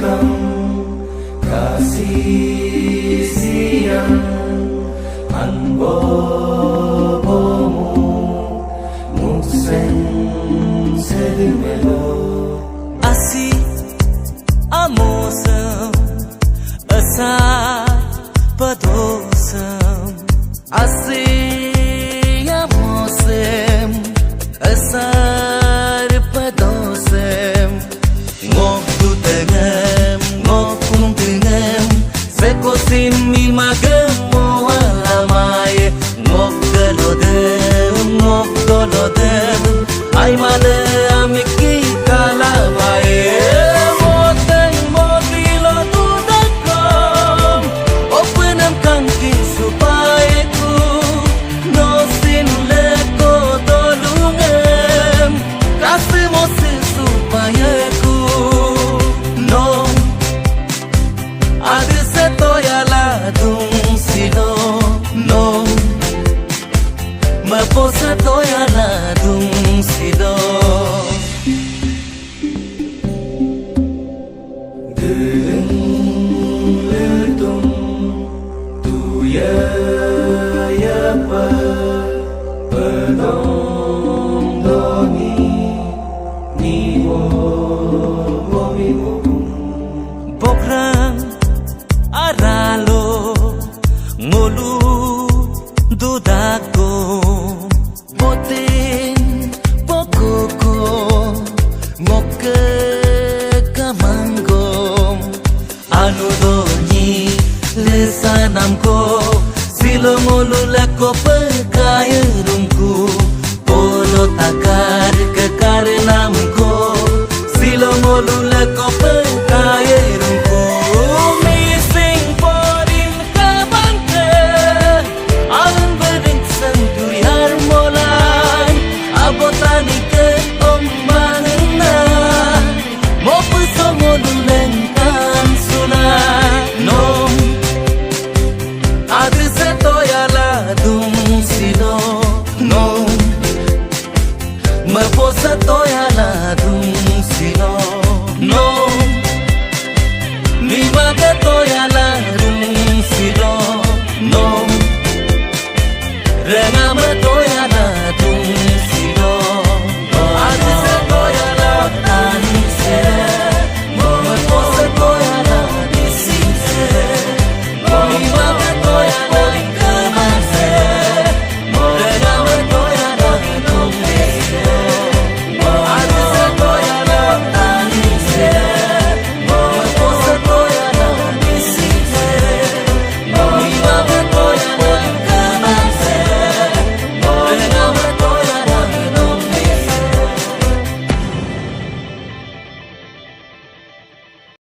welcome kasih siang anbobomu muksen sedimelo asi amosam asa padosam asi amosam asar padosam ngok tu tengam ngok kung tengam sekosim milmagam moalamaye ngok galodem ay male amiki kalamaye moteng modilo tu dakom openam kanki supaya ku nosin leko tolungem kasih mosin supaya ku no adi setoyala dung silo no maposa toyala dung silo letung tu ya pa pedong doni ni wo mi wo Bokrang aralo ngolu dudako botin pokoko ngoke kamangom anu doni lesanamko silongolu lako pekayerumku polo takar ke karenamko silongolu lako